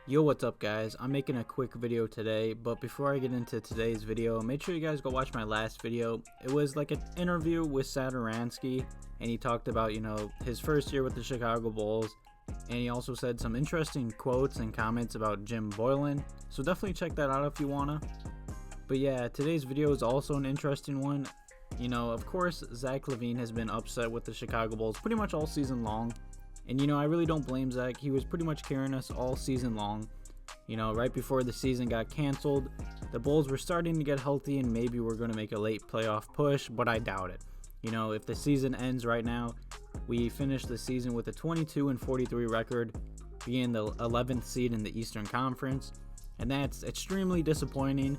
Yo, what's up guys? I'm making a quick video today, but before I get into today's video, make sure you guys go watch my last video. It was like an interview with Satoransky, and he talked about, his first year with the Chicago Bulls, and he also said some interesting quotes and comments about Jim Boylen, so definitely check that out if you wanna. But yeah, today's video is also an interesting one. Of course, Zach LaVine has been upset with the Chicago Bulls pretty much all season long. And I really don't blame Zach. He was pretty much carrying us all season long. Right before the season got canceled, the Bulls were starting to get healthy and maybe we're going to make a late playoff push, but I doubt it. If the season ends right now, we finish the season with a 22-43 record, being the 11th seed in the Eastern Conference. And that's extremely disappointing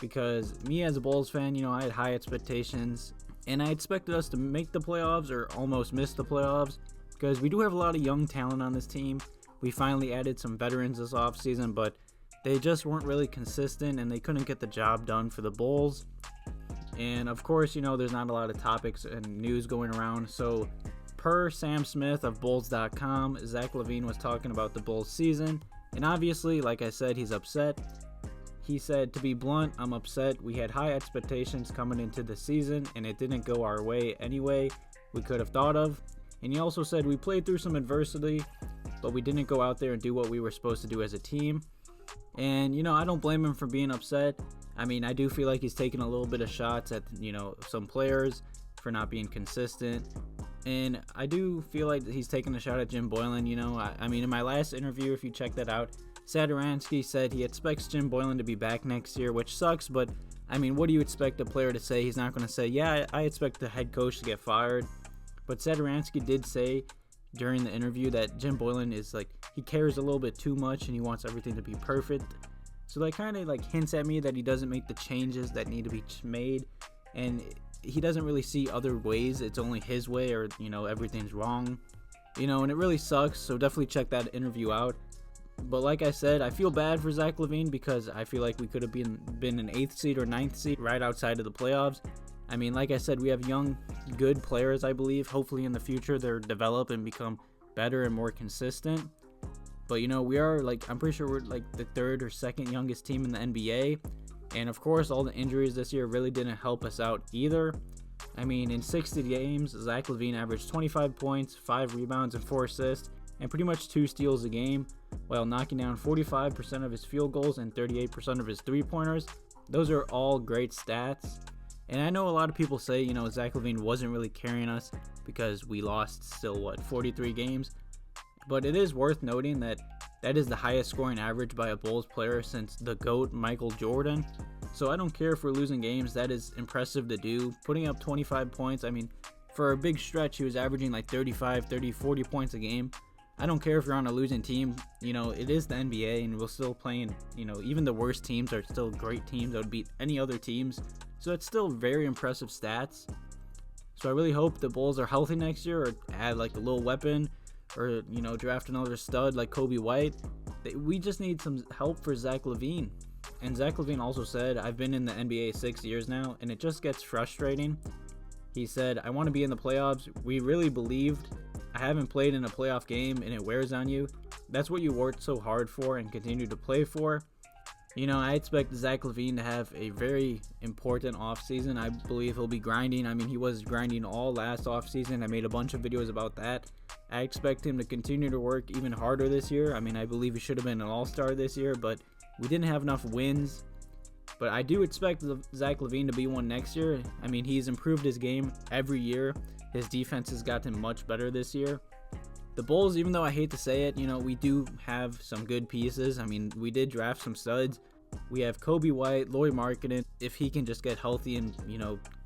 because me as a Bulls fan, I had high expectations and I expected us to make the playoffs or almost miss the playoffs. Because we do have a lot of young talent on this team. We finally added some veterans this offseason, but they just weren't really consistent and they couldn't get the job done for the Bulls. And of course, there's not a lot of topics and news going around. So per Sam Smith of Bulls.com, Zach LaVine was talking about the Bulls season. And obviously, like I said, he's upset. He said, "To be blunt, I'm upset. We had high expectations coming into the season and it didn't go our way anyway we could have thought of." And he also said, "We played through some adversity, but we didn't go out there and do what we were supposed to do as a team." And, I don't blame him for being upset. I mean, I do feel like he's taking a little bit of shots at, some players for not being consistent. And I do feel like he's taking a shot at Jim Boylen. I mean, in my last interview, if you check that out, Satoransky said he expects Jim Boylen to be back next year, which sucks. But, I mean, what do you expect a player to say? He's not going to say, "Yeah, I expect the head coach to get fired." But Satoransky did say during the interview that Jim Boylen is he cares a little bit too much and he wants everything to be perfect. So that kind of hints at me that he doesn't make the changes that need to be made, and he doesn't really see other ways. It's only his way, or everything's wrong. And it really sucks. So definitely check that interview out. But like I said, I feel bad for Zach LaVine because I feel like we could have been an 8th seed or 9th seed right outside of the playoffs. I mean, like I said, we have young, good players, I believe. Hopefully in the future they'll develop and become better and more consistent. But, we are, I'm pretty sure we're, the 3rd or 2nd youngest team in the NBA. And, of course, all the injuries this year really didn't help us out either. I mean, in 60 games, Zach LaVine averaged 25 points, 5 rebounds, and 4 assists, and pretty much 2 steals a game, while knocking down 45% of his field goals and 38% of his three-pointers. Those are all great stats. And I know a lot of people say, Zach LaVine wasn't really carrying us because we lost still, 43 games. But it is worth noting that is the highest scoring average by a Bulls player since the GOAT Michael Jordan. So I don't care if we're losing games. That is impressive to do. Putting up 25 points, I mean, for a big stretch, he was averaging 35, 30, 40 points a game. I don't care if you're on a losing team. It is the NBA and we're still playing, even the worst teams are still great teams that would beat any other teams. So it's still very impressive stats. So I really hope the Bulls are healthy next year, or add a little weapon, or draft another stud like Coby White. We just need some help for Zach LaVine. And Zach LaVine also said, "I've been in the NBA 6 years now, and it just gets frustrating." He said, "I want to be in the playoffs. We really believed. I haven't played in a playoff game, and it wears on you. That's what you worked so hard for and continue to play for." I expect Zach LaVine to have a very important offseason. I believe he'll be grinding. I mean, he was grinding all last offseason. I made a bunch of videos about that. I expect him to continue to work even harder this year. I mean, I believe he should have been an all-star this year, but we didn't have enough wins. But I do expect Zach LaVine to be one next year. I mean, he's improved his game every year. His defense has gotten much better this year. The Bulls, even though I hate to say it, we do have some good pieces. I mean, we did draft some studs. We have Coby White, Lauri Markkanen, if he can just get healthy and,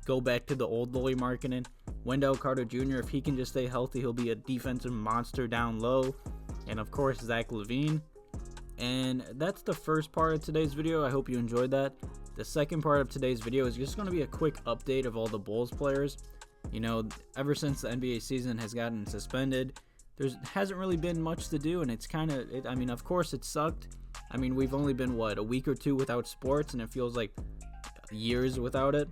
go back to the old Lauri Markkanen. Wendell Carter Jr., if he can just stay healthy, he'll be a defensive monster down low. And, of course, Zach LaVine. And that's the first part of today's video. I hope you enjoyed that. The second part of today's video is just going to be a quick update of all the Bulls players. You know, ever since the NBA season has gotten suspended, there hasn't really been much to do, and it's kind of, I mean, of course it sucked. I mean, we've only been, what, a week or two without sports, and it feels like years without it.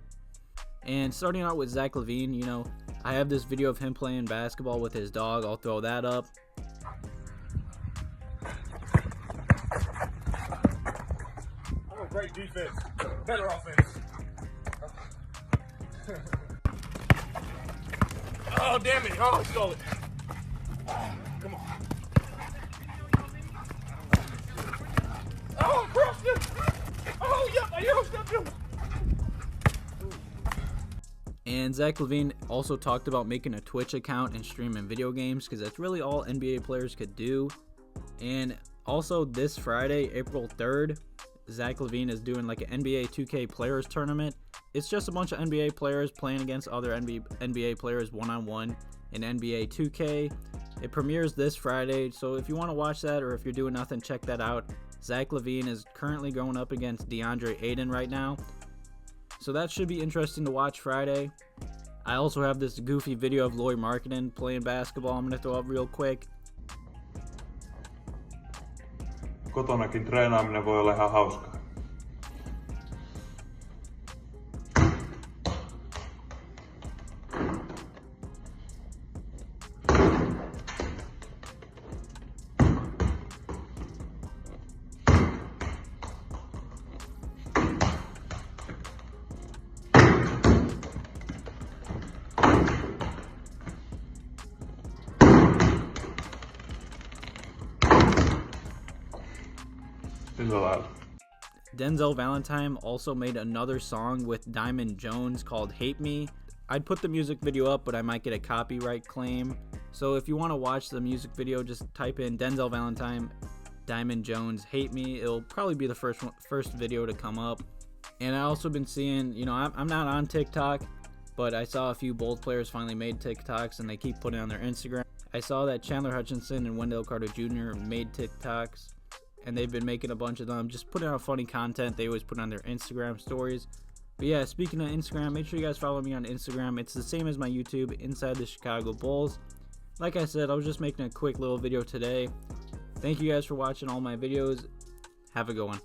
And starting out with Zach LaVine, you know, I have this video of him playing basketball with his dog. I'll throw that up. I'm a great defense, better offense. Oh, damn it. Oh, he stole it. Come on. Oh, crossed him. Oh, yep, I Euro stepped him. And Zach LaVine also talked about making a Twitch account and streaming video games, because that's really all NBA players could do. And also this Friday, April 3rd, Zach LaVine is doing like an NBA 2K players tournament. It's just a bunch of NBA players playing against other NBA players one-on-one in NBA 2K. It premieres this Friday, so if you want to watch that, or if you're doing nothing, check that out. Zach LaVine is currently going up against DeAndre Ayton right now, so that should be interesting to watch Friday. I also have this goofy video of Lauri Markkanen playing basketball I'm going to throw up real quick. Kotonakin treenaaminen voi olla ihan hauskaa. Denzel Valentine also made another song with Diamond Jones called Hate Me. I'd put the music video up, but I might get a copyright claim. So if you want to watch the music video, just type in Denzel Valentine, Diamond Jones, Hate Me. It'll probably be the first video to come up. And I also been seeing, you know, I'm not on TikTok, but I saw a few Bulls players finally made TikToks, and they keep putting it on their Instagram. I saw that Chandler, Hutchison, and Wendell Jr. made TikToks, and they've been making a bunch of them, just putting out funny content. They always put on their Instagram stories. But yeah, speaking of Instagram, make sure you guys follow me on Instagram. It's the same as my YouTube, Inside the Chicago Bulls. Like I said, I was just making a quick little video today. Thank you guys for watching all my videos. Have a good one.